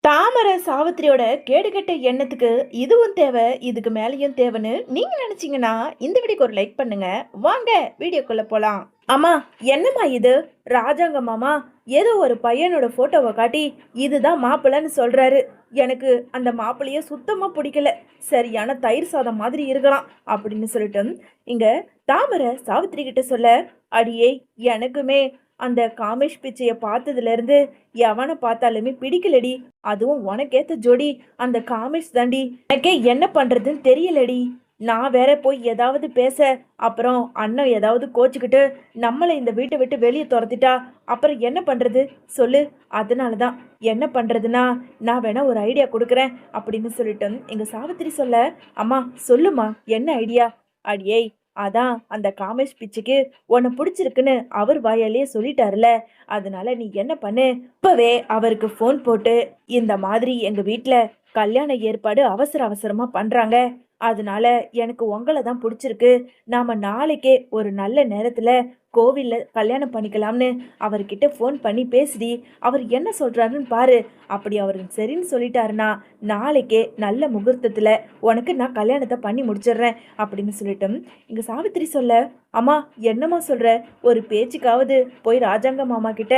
தாமரை சாவித்திரியோட கேடுகெட்ட எண்ணத்துக்கு இதுவும் தேவை, இதுக்கு மேலேயும் தேவைன்னு நீங்க நினைச்சீங்கன்னா இந்த வீடியோக்கு ஒரு லைக் பண்ணுங்க. வாங்க வீடியோக்குள்ள போலாம். அம்மா, என்னம்மா இது? ராஜாங்க மாமா ஏதோ ஒரு பையனோட போட்டோவை காட்டி இதுதான் மாப்பிள்ளைன்னு சொல்றாரு. எனக்கு அந்த மாப்பிள்ளைய சுத்தமா பிடிக்கல. சரியான தயிர் சாதம் மாதிரி இருக்கலாம் அப்படின்னு சொல்லிட்டு இங்க தாமரை சாவித்திரி கிட்ட சொல்ல, அடியே எனக்குமே அந்த காமேஷ் பிச்சைய பார்த்ததுல இருந்து எவனை பார்த்தாலுமே பிடிக்கலடி. அதுவும் உனக்கேத்த ஜோடி அந்த காமேஷ் தாண்டி. எனக்கே என்ன பண்றதுன்னு தெரியலடி. நான் வேற போய் ஏதாவது பேச, அப்புறம் அண்ணன் ஏதாவது கோச்சுக்கிட்டு நம்மளை இந்த வீட்டை விட்டு வெளியே துரத்திட்டா அப்புறம் என்ன பண்றது சொல்லு. அதனாலதான் என்ன பண்றதுன்னா நான் வேணா ஒரு ஐடியா கொடுக்குறேன் அப்படின்னு சொல்லிட்டு எங்க சாவித்திரி சொல்ல, அம்மா சொல்லுமா என்ன ஐடியா? அடியே அதான் அந்த காமேஷ் பிச்சுக்கு உன்னை பிடிச்சிருக்குன்னு அவர் வாயாலேயே சொல்லிட்டாருல. அதனால நீ என்ன பண்ணு, இப்பவே அவருக்கு ஃபோன் போட்டு இந்த மாதிரி எங்க வீட்டில் கல்யாண ஏற்பாடு அவசர அவசரமா பண்றாங்க, அதனால எனக்கு உங்களை தான் பிடிச்சிருக்கு, நாம நாளைக்கே ஒரு நல்ல நேரத்துல கோவில்ல கல்யாணம் பண்ணிக்கலாம்னு அவர்கிட்ட ஃபோன் பண்ணி பேசி அவர் என்ன சொல்றாருன்னு பாரு. அப்படி அவர் சரின்னு சொல்லிட்டாருன்னா நாளைக்கே நல்ல முகூர்த்தத்துல உனக்கு நான் கல்யாணத்தை பண்ணி முடிச்சிடுறேன் அப்படின்னு சொல்லிட்டோம். இங்க சாவித்திரி சொல்ல, அம்மா என்னம்மா சொல்ற? ஒரு பேச்சுக்காவது போய் ராஜாங்க மாமா கிட்ட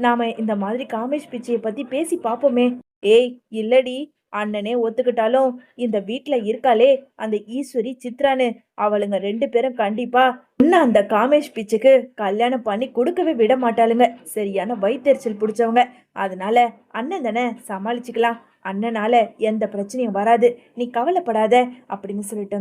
நாம இந்த மாதிரி காமேஷ் பிச்சையை பத்தி பேசி பார்ப்போமே. ஏய் இல்லடி, அண்ணனே ஒத்துக்கிட்டாலும் இந்த வீட்ல இருக்காளே அந்த ஈஸ்வரி சித்ரான்னு, அவளுங்க ரெண்டு பேரும் கண்டிப்பா இன்னும் அந்த காமேஷ் பிச்சுக்கு கல்யாணம் பண்ணி கொடுக்கவே விட மாட்டாளுங்க. சரியான வயிற்றுச்சல் பிடிச்சவங்க. அதனால அண்ணன் தானே சமாளிச்சுக்கலாம், அண்ணனால எந்த பிரச்சனையும் வராது, நீ கவலைப்படாத அப்படின்னு சொல்லிட்டு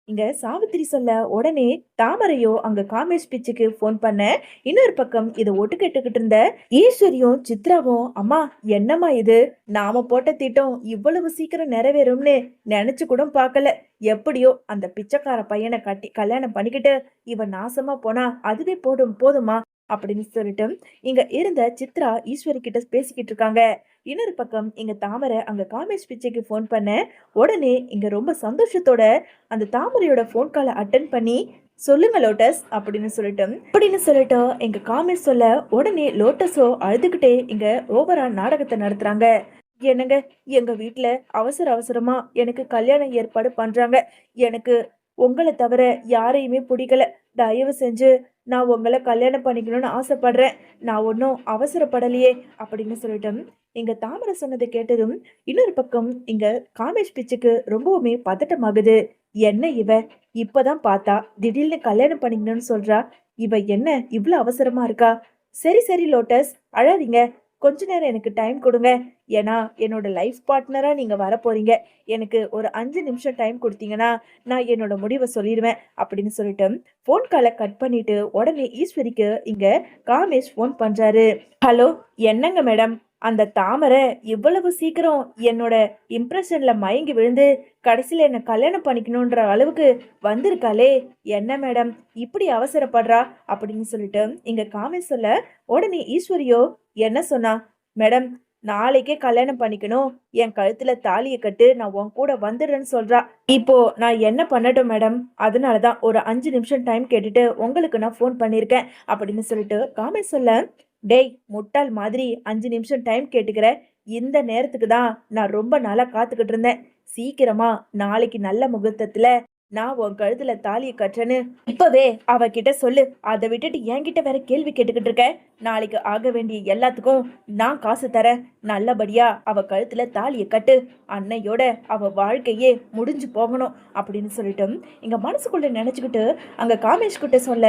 இங்க சாவித்திரி சொல்ல, உடனே தாமரையோ அங்க காமேஷ் பிச்சுக்கு போன் பண்ண. இன்னொரு பக்கம் இதை ஒட்டு கேட்டுக்கிட்டு இருந்த ஈஸ்வரியும் சித்ராவும், அம்மா என்னம்மா இது? நாம போட்ட திட்டம் இவ்வளவு சீக்கிரம் நிறைவேறும்னு நினைச்சு கூட பார்க்கல. எப்படியோ அந்த பிச்சைக்கார பையனை கட்டி கல்யாணம் பண்ணிக்கிட்டு இவன் நாசமா போனா அதுவே போதுமா அப்படின்னு சொல்லிட்டு இங்க இருந்த சித்ரா ஈஸ்வரி கிட்ட பேசிக்கிட்டு இருக்காங்க. இன்னொரு பக்கம் இங்க தாமரை அங்க காமேஷ் பிச்சைக்கு போன் பண்ண. உடனே இங்க ரொம்ப சந்தோஷத்தோட அந்த தாமரையோட போன் காலை அட்டன் பண்ணி, சொல்லுங்க லோட்டஸ் அப்படின்னு சொல்லிட்டு எங்க காமேஷ் சொல்ல, உடனே லோட்டஸோ அழுதுகிட்டே இங்க ஓவரா நாடகத்தை நடத்துறாங்க. என்னங்க, எங்க வீட்டுல அவசர அவசரமா எனக்கு கல்யாணம் ஏற்பாடு பண்றாங்க. எனக்கு உங்களை தவிர யாரையுமே பிடிக்கல. தயவு செஞ்சு நான் உங்களை கல்யாணம் பண்ணிக்கணும்னு ஆசைப்படுறேன். நான் ஒன்றும் அவசரப்படலையே அப்படின்னு சொல்லிட்டோம். இங்க தாமரை சொன்னதை கேட்டதும் இன்னொரு பக்கம் இங்க காமேஷ் பிச்சுக்கு ரொம்பவுமே பதட்டமாகுது. என்ன இவ இப்பதான் பார்த்தா திடீர்னு கல்யாணம் பண்ணிக்கணும்னு சொல்றா, இவ என்ன இவ்வளவு அவசரமா இருக்கா? சரி சரி லோட்டஸ், அழாதீங்க, கொஞ்ச நேரம் எனக்கு டைம் கொடுங்க. ஏன்னா என்னோட லைஃப் பார்ட்னரா நீங்க வர போறீங்க. எனக்கு ஒரு 5 நிமிஷம் டைம் கொடுத்தீங்கன்னா நான் என்னோட முடிவை சொல்லிடுவேன் அப்படின்னு சொல்லிட்டு போன் காலை கட் பண்ணிட்டு உடனே ஈஸ்வரிக்கு இங்க காமேஷ் போன் பண்றாரு. ஹலோ, என்னங்க மேடம்? அந்த தாமரை இவ்வளவு சீக்கிரம் என்னோட இம்ப்ரெஷன்ல மயங்கி விழுந்து கடைசியில என்ன கல்யாணம் பண்ணிக்கணும்ன்ற அளவுக்கு வந்திருக்காளே, என்ன மேடம் இப்படி அவசரப்படுறா அப்படின்னு சொல்லிட்டு இங்க காமேஷ் சொல்ல, உடனே ஈஸ்வரியோ என்ன சொன்னா, மேடம் நாளைக்கே கல்யாணம் பண்ணிக்கணும், என் கழுத்துல தாலியை கட்டு, நான் உன் கூட வந்துடுறேன்னு சொல்றா. இப்போ நான் என்ன பண்ணட்டும் மேடம்? அதனாலதான் ஒரு 5 நிமிஷம் டைம் கேட்டுட்டு உங்களுக்கு நான் ஃபோன் பண்ணியிருக்கேன் அப்படின்னு சொல்லிட்டு காமேஷ் சொல்ல, டேய் முட்டாள் மாதிரி 5 நிமிஷம் டைம் கேட்டுக்கிற? இந்த நேரத்துக்கு தான் நான் ரொம்ப நாளா காத்துக்கிட்டு இருந்தேன். சீக்கிரமா நாளைக்கு நல்ல முகூர்த்தத்துல நான் உன் கழுத்துல தாலியை கட்டுறேன்னு இப்பவே அவகிட்ட சொல்லு. அதை விட்டுட்டு என்கிட்ட வேற கேள்வி கேட்டுக்கிட்டு இருக்க. நாளைக்கு ஆக வேண்டிய எல்லாத்துக்கும் நான் காசு தரேன். நல்லபடியா அவ கழுத்துல தாலியை கட்டு. அன்னையோட அவ வாழ்க்கையே முடிஞ்சு போகணும் அப்படின்னு சொல்லிட்டு இங்க மனசுக்குள்ள நினைச்சுக்கிட்டு அங்க காமேஷ் கிட்ட சொல்ல,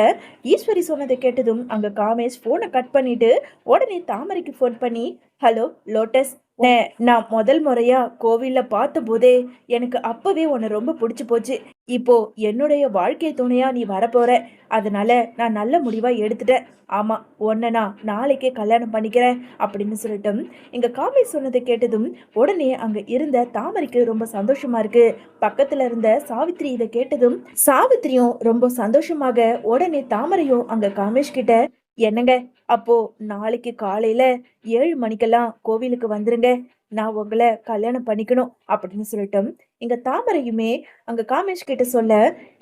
ஈஸ்வரி சொன்னதை கேட்டதும் அங்க காமேஷ் போனை கட் பண்ணிட்டு உடனே தாமரைக்கு போன் பண்ணி, ஹலோ லோட்டஸ், நான் முதல் முறையா கோவில்ல பார்த்த போதே எனக்கு அப்பவே உன்னை ரொம்ப பிடிச்சு போச்சு. இப்போ என்னுடைய வாழ்க்கை துணையா நீ வரப்போற. அதனால நான் நல்ல முடிவா எடுத்துட்டேன். ஆமா, உன்னை நான் நாளைக்கே கல்யாணம் பண்ணிக்கிறேன் அப்படின்னு சொல்லிட்டு இங்க காமேஷ் சொன்னதை கேட்டதும் உடனே அங்க இருந்த தாமரைக்கு ரொம்ப சந்தோஷமா இருக்கு. பக்கத்துல இருந்த சாவித்திரி இதை கேட்டதும் சாவித்திரியும் ரொம்ப சந்தோஷமாக உடனே தாமரையும் அங்க காமேஷ் கிட்ட, என்னங்க அப்போ நாளைக்கு காலையில 7 மணிக்கெல்லாம் கோவிலுக்கு வந்துருங்க, நான் உங்களை கல்யாணம் பண்ணிக்கணும் அப்படின்னு சொல்லிட்டோம். இங்க தாமரையுமே அங்க காமேஷ் கிட்ட சொல்ல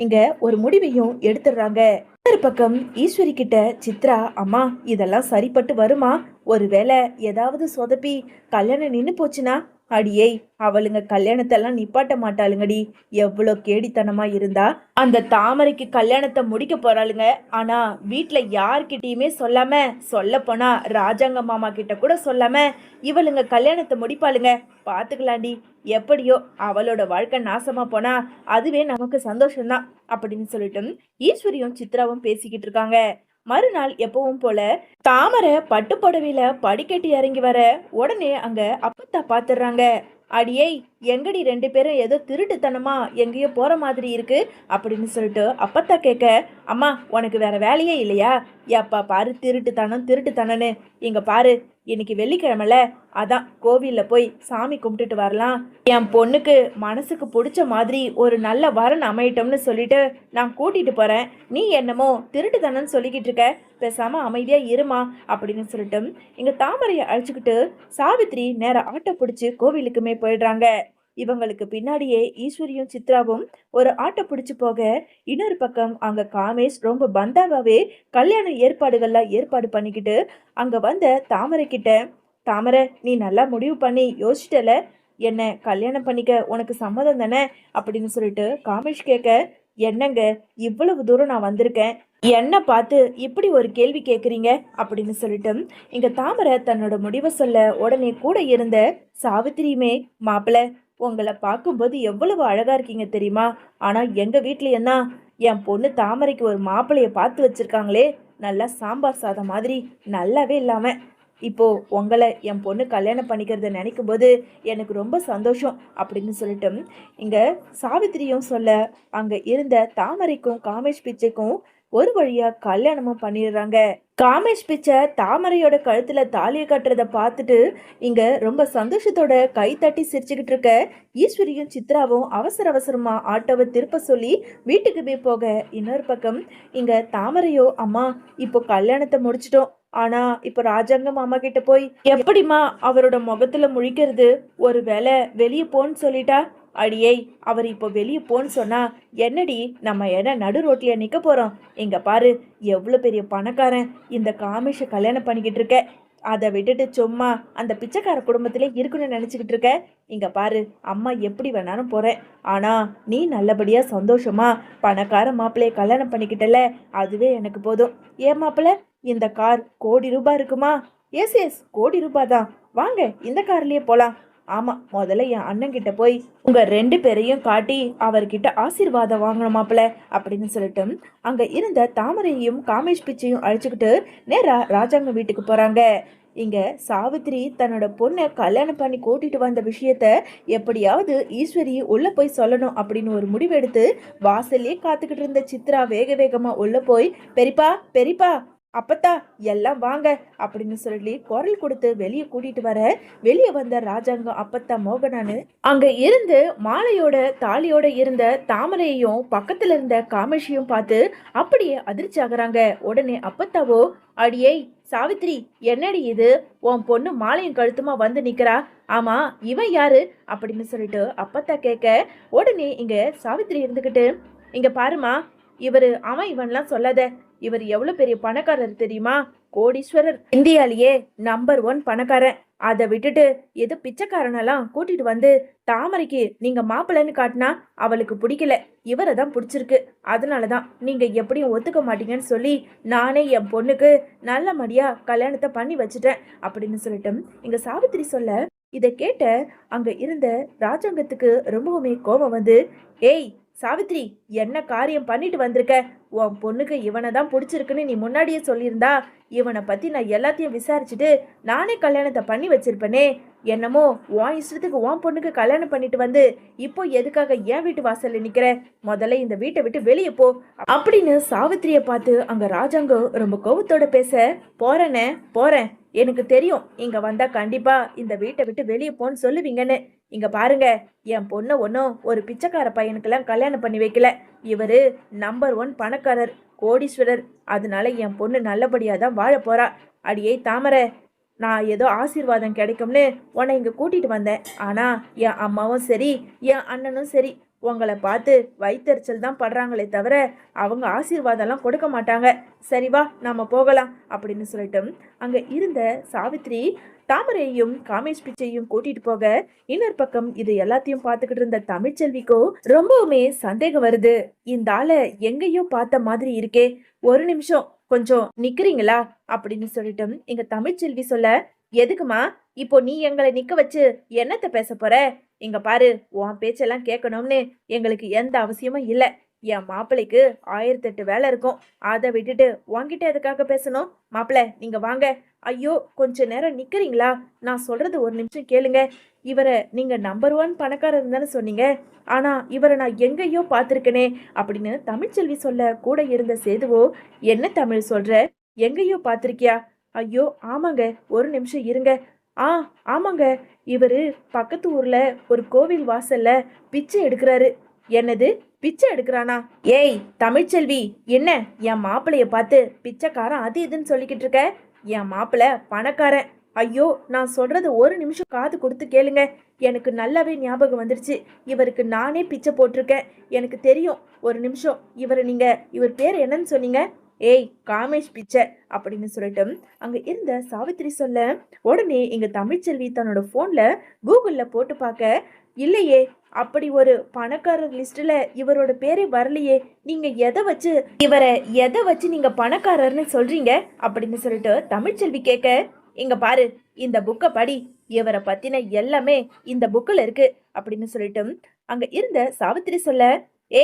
இங்க ஒரு முடிவையும் எடுத்துடுறாங்க. இன்னொரு பக்கம் ஈஸ்வரி கிட்ட சித்ரா, அம்மா இதெல்லாம் சரிப்பட்டு வருமா? ஒருவேளை ஏதாவது சொதப்பி கல்யாணம் நின்னு போச்சுன்னா அடியே, அவளுங்க கல்யாணத்தெல்லாம் நிப்பாட்ட மாட்டாளுங்கடி. எவ்வளோ கேடித்தனமா இருந்தா அந்த தாமரைக்கு கல்யாணத்தை முடிக்க போறாளுங்க. ஆனா வீட்ல யார்கிட்டயுமே சொல்லாம, சொல்ல போனா ராஜாங்க மாமா கிட்ட கூட சொல்லாம இவளுங்க கல்யாணத்தை முடிப்பாளுங்க. பாத்துக்கலாண்டி. எப்படியோ அவளோட வாழ்க்கை நாசமா போனா அதுவே நமக்கு சந்தோஷம்தான் அப்படின்னு சொல்லிட்டு ஈஸ்வரியும் சித்ராவும் பேசிக்கிட்டு இருக்காங்க. மறுநாள் எப்பவும் போல தாமரை பட்டுப்புடவையில படிக்கட்டு இறங்கி வர உடனே அங்க அப்பத்தா பாத்துடுறாங்க. அடியே, எங்கடி ரெண்டு பேரும் ஏதோ திருட்டுத்தனமா எங்கேயோ போற மாதிரி இருக்கு அப்படின்னு சொல்லிட்டு அப்பத்தா கேட்க, அம்மா உனக்கு வேற வேலையே இல்லையா? எப்பா பாரு திருட்டுத்தனம் திருட்டுத்தனன்னு. இங்க பாரு, இன்னைக்கு வெள்ளிக்கிழமைல, அதான் கோவில்ல போய் சாமி கும்பிட்டுட்டு வரலாம். என் பொண்ணுக்கு மனசுக்கு பிடிச்ச மாதிரி ஒரு நல்ல வரன் அமையட்டோம்னு சொல்லிட்டு நான் கூட்டிட்டு போறேன். நீ என்னமோ திருட்டுத்தனம்னு சொல்லிக்கிட்டு இருக்க, பேசாம அமைதியா இருமா அப்படின்னு சொல்லிட்டு இங்க தாமரையை அழைச்சிக்கிட்டு சாவித்ரி நேர ஆட்டோ பிடிச்சு கோவிலுக்குமே போயிடுறாங்க. இவங்களுக்கு பின்னாடியே ஈஸ்வரியும் சித்ராவும் ஒரு ஆட்டோ பிடிச்சு போக, இன்னொரு பக்கம் அங்க காமேஷ் ரொம்ப பந்தாவாவே கல்யாண ஏற்பாடுகள்லாம் ஏற்பாடு பண்ணிக்கிட்டு அங்க வந்த தாமரை கிட்ட, தாமரை நீ நல்லா முடிவு பண்ணி யோசிச்சிட்டல, என்ன கல்யாணம் பண்ணிக்க உனக்கு சம்மதம் தானே அப்படின்னு சொல்லிட்டு காமேஷ் கேட்க, என்னங்க இவ்வளவு தூரம் நான் வந்திருக்கேன், என்ன பார்த்து இப்படி ஒரு கேள்வி கேட்குறீங்க அப்படின்னு சொல்லிட்டு இங்க தாமரை தன்னோட முடிவை சொல்ல, உடனே கூட இருந்த சாவித்திரியுமே, மாப்பிள்ள உங்களை பார்க்கும்போது எவ்வளவு அழகா இருக்கீங்க தெரியுமா? ஆனா எங்க வீட்லயும் தான் என் பொண்ணு தாமரைக்கு ஒரு மாப்பிள்ளைய பார்த்து வச்சிருக்காங்களே, நல்லா சாம்பார் சாதம் மாதிரி, நல்லாவே இல்லாம. இப்போ உங்களை என் பொண்ணு கல்யாணம் பண்ணிக்கிறத நினைக்கும் போது எனக்கு ரொம்ப சந்தோஷம் அப்படின்னு சொல்லிட்டு இங்க சாவித்திரியும் சொல்ல, அங்க இருந்த தாமரைக்கும் காமேஷ் பிச்சைக்கும் ஒரு வழியா கல்யாணமும் பண்ணிடுறாங்க. காமேஷ் பிச்சை தாமரையோட கழுத்துல தாலியை கட்டுறத பார்த்துட்டு இங்க ரொம்ப சந்தோஷத்தோட கை தட்டி சிரிச்சுக்கிட்டு இருக்க ஈஸ்வரியும் சித்ராவும் அவசர அவசரமா ஆட்டோவை திருப்ப சொல்லி வீட்டுக்குமே போக, இன்னொரு பக்கம் இங்க தாமரையோ, அம்மா இப்போ கல்யாணத்தை முடிச்சிட்டோம், ஆனா இப்ப ராஜாங்க மாமா கிட்ட போய் எப்படிமா அவரோட முகத்துல முழிக்கிறது, ஒரு வேளை வெளியே போன்னு சொல்லிட்டா? அடியே, அவர் இப்போ வெளியே போன்னு சொன்னா என்னடி நம்ம என்ன நடு ரோட்லயா நிக்க போறோம்? இங்க பாரு, எவ்வளவு பெரிய பணக்காரன் இந்த காமேஷ கல்யாணம் பண்ணிக்கிட்டு இருக்க, அதை விட்டுட்டு சும்மா அந்த பிச்சைக்கார குடும்பத்திலே இருக்குன்னு நினைச்சுக்கிட்டு இருக்க. இங்க பாரு, அம்மா எப்படி வேணாலும் போறேன், ஆனா நீ நல்லபடியா சந்தோஷமா பணக்கார மாப்பிள்ளைய கல்யாணம் பண்ணிக்கிட்டல, அதுவே எனக்கு போதும். ஏன் மாப்பிள்ள, இந்த கார் ₹1,00,00,000 இருக்குமா? எஸ் எஸ், ₹1,00,00,000 தான். வாங்க இந்த கார்லயே போலாம். ஆமா, முதல்ல என் அண்ணன் கிட்ட போய் உங்க ரெண்டு பேரையும் காட்டி அவர்கிட்ட ஆசீர்வாதம் வாங்கணும் மாப்பிள்ள அப்படின்னு சொல்லிட்டு அங்க இருந்த தாமரையையும் காமேஷ் பிச்சையும் அழைச்சுக்கிட்டு நேரா ராஜாங்க வீட்டுக்கு போறாங்க. இங்க சாவித்ரி தன்னோட பொண்ணை கல்யாணம் பண்ணி கூட்டிட்டு வந்த விஷயத்த எப்படியாவது ஈஸ்வரி உள்ள போய் சொல்லணும் அப்படின்னு ஒரு முடிவெடுத்து வாசல்லே காத்துக்கிட்டு இருந்த சித்ரா வேக வேகமா உள்ள போய், பெரியப்பா பெரியப்பா, அப்பத்தா எல்லாம் வாங்க அப்படின்னு சொல்லி குரல் கொடுத்து வெளியே கூட்டிட்டு வர, வெளியே வந்த ராஜாங்கம் அப்பத்தா மோகனானு அங்க இருந்து மாலையோட தாலியோட இருந்த தாமரையையும் பக்கத்துல இருந்த காமேஷையும் பார்த்து அப்படியே அதிர்ச்சி ஆகுறாங்க. உடனே அப்பத்தாவோ, அடியே சாவித்ரி, என்னடி இது, உன் பொண்ணு மாலையும் கழுத்துமா வந்து நிக்கிறா, ஆமா இவன் யாரு அப்படின்னு சொல்லிட்டு அப்பத்தா கேட்க, உடனே இங்க சாவித்ரி இருந்துகிட்டு, இங்க பாருமா, அவன் இவன்லாம் சொல்லாத, இவர் எவ்வளவு பெரிய பணக்காரர் தெரியுமா? கோடீஸ்வரர், இந்தியாலேயே நம்பர் 1 பணக்காரன். அதை விட்டுட்டு எது பிச்சைக்காரனெல்லாம் கூட்டிட்டு வந்து தாமரைக்கு நீங்க மாப்பிள்ளைன்னு காட்டினா அவளுக்கு பிடிக்கல, இவரை தான் பிடிச்சிருக்கு. அதனாலதான் நீங்க எப்படியும் ஒத்துக்க மாட்டீங்கன்னு சொல்லி நானே என் பொண்ணுக்கு நல்லபடியா கல்யாணத்தை பண்ணி வச்சுட்டேன் அப்படின்னு சொல்லிட்டு இங்க சாவித்திரி சொல்ல, இதை கேட்ட அங்க இருந்த ராஜாங்கத்துக்கு ரொம்பவுமே கோபம் வந்து, ஏய் சாவித்ரி, என்ன காரியம் பண்ணிட்டு வந்திருக்க? உன் பொண்ணுக்கு இவனை தான் பிடிச்சிருக்குன்னு நீ முன்னாடியே சொல்லியிருந்தா இவனை பத்தி நான் எல்லாத்தையும் விசாரிச்சுட்டு நானே கல்யாணத்தை பண்ணி வச்சிருப்பேனே. என்னமோ உன் இஷ்டத்துக்கு உன் பொண்ணுக்கு கல்யாணம் பண்ணிட்டு வந்து இப்போ எதுக்காக என் வீட்டு வாசல்ல நிக்கிற? முதல்ல இந்த வீட்டை விட்டு வெளியே போ அப்படின்னு சாவித்திரிய பார்த்து அங்க ராஜாங்கம் ரொம்ப கோபத்தோட பேச, போறேனே போறேன், எனக்கு தெரியும் இங்க வந்தா கண்டிப்பா இந்த வீட்டை விட்டு வெளியே போன்னு சொல்லுவீங்கன்னு. இங்க பாருங்க, என் பொண்ணை ஒன்றும் ஒரு பிச்சைக்கார பையனுக்கெல்லாம் கல்யாணம் பண்ணி வைக்கல, இவரு நம்பர் 1 பணக்காரர், கோடீஸ்வரர். அதனால என் பொண்ணு நல்லபடியா தான் வாழ போறா. அடியே தாமரை, நான் ஏதோ ஆசீர்வாதம் கிடைக்கும்னு உன்னை இங்க கூட்டிட்டு வந்தேன், ஆனா என் அம்மாவும் சரி என் அண்ணனும் சரி உங்களை பார்த்து வயித்தெரிச்சல் தான் படுறாங்களே தவிர அவங்க ஆசீர்வாதம்லாம் கொடுக்க மாட்டாங்க. சரி வா நாம போகலாம் அப்படின்னு சொல்லிட்டு அங்க இருந்த சாவித்ரி தாமரையையும் காமேஷ் பிச்சையும் கூட்டிட்டு போக, இன்னொரு பக்கம் இது எல்லாத்தையும் பார்த்துக்கிட்டு இருந்த தமிழ்ச்செல்விக்கோ ரொம்பவுமே சந்தேகம் வருது. இந்த ஆளை எங்கேயோ பார்த்த மாதிரி இருக்கே, ஒரு நிமிஷம் கொஞ்சம் நிக்கிறீங்களா அப்படின்னு சொல்லிட்டு எங்க தமிழ்ச்செல்வி சொல்ல, எதுக்குமா இப்போ நீ எங்களை நிக்க வச்சு என்னத்த பேச போற? இங்க பாரு, உன் பேச்செல்லாம் கேட்கணும்னு எங்களுக்கு எந்த அவசியமும் இல்ல. என் மாப்பிள்ளைக்கு 1008 வேலை இருக்கும். அதை விட்டுட்டு உன்கிட்ட எதுக்காக பேசணும்? மாப்பிள்ள நீங்க வாங்க. ஐயோ கொஞ்ச நேரம் நிக்கிறீங்களா? நான் சொல்றது ஒரு நிமிஷம் கேளுங்க. இவரை நீங்க நம்பர் 1 பணக்காரர் தானே சொன்னீங்க. ஆனா இவரை நான் எங்கேயோ பார்த்திருக்கனே அப்படின்னு தமிழ்ச்செல்வி சொல்ல, கூட இருந்த சேதுவோ, என்ன தமிழ் சொல்ற? எங்கேயோ பார்த்திருக்கியா? ஐயோ ஆமாங்க, ஒரு நிமிஷம் இருங்க. ஆ ஆமாங்க, இவரு பக்கத்து ஊர்ல ஒரு கோவில் வாசல்ல பிச்சை எடுக்கிறாரு. என்னது, பிச்சை எடுக்கிறானா? ஏய் தமிழ்ச்செல்வி, என்ன என் மாப்பிளைய பார்த்து பிச்சைக்காரன் அது இதுன்னு சொல்லிக்கிட்டு இருக்க? என் மாப்பிள்ள பணக்காரன். ஐயோ நான் சொல்றது ஒரு நிமிஷம் காது கொடுத்து கேளுங்க. எனக்கு நல்லாவே ஞாபகம் வந்துருச்சு. இவருக்கு நானே பிச்சை போட்டிருக்கேன். எனக்கு தெரியும். ஒரு நிமிஷம், இவர் பேர் என்னன்னு சொன்னீங்க? ஏய் காமேஷ் பிச்சை அப்படின்னு சொல்லிட்டு அங்க இருந்த சாவித்திரி சொல்ல, உடனே எங்க தமிழ்ச்செல்வி தன்னோட போன்ல கூகுள்ல போட்டு பார்க்க, இல்லையே அப்படி ஒரு பணக்காரர் லிஸ்ட்ல இவரோட பேரே வரலையே. நீங்க எதை வச்சு நீங்க பணக்காரர்னு சொல்றீங்க அப்படின்னு சொல்லிட்டு தமிழ்ச்செல்வி கேட்க, இங்க பாரு இந்த புக்கை படி, இவரை பத்தின எல்லாமே இந்த புக்கில் இருக்கு அப்படின்னு சொல்லிட்டு அங்க இருந்த சாவித்திரி சொல்ல,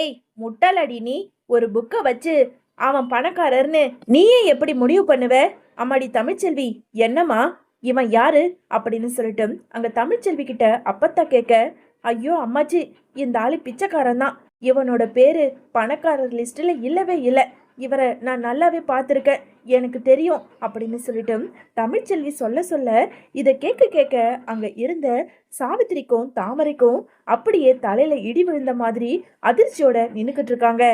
ஏய் முட்டாளடி நீ, ஒரு புக்கை வச்சு அவன் பணக்காரர்னு நீயே எப்படி முடிவு பண்ணுவ? அம்மாடி தமிழ்ச்செல்வி, என்னம்மா இவன் யாரு அப்படின்னு சொல்லிட்டு அங்க தமிழ்ச்செல்வி கிட்ட அப்பத்தா கேட்க, ஐயோ அம்மாச்சி, இந்த ஆளு பிச்சைக்காரன் தான். இவனோட பேரு பணக்காரர் லிஸ்ட்ல இல்லவே இல்லை. இவரை நான் நல்லாவே பார்த்துருக்கேன், எனக்கு தெரியும் அப்படின்னு சொல்லிட்டு தமிழ்ச்செல்வி சொல்ல சொல்ல, இதை கேட்க கேட்க அங்க இருந்த சாவித்திரிக்கும் தாமரைக்கும் அப்படியே தலையில இடி விழுந்த மாதிரி அதிர்ச்சியோட நின்னுக்கிட்டு இருக்காங்க.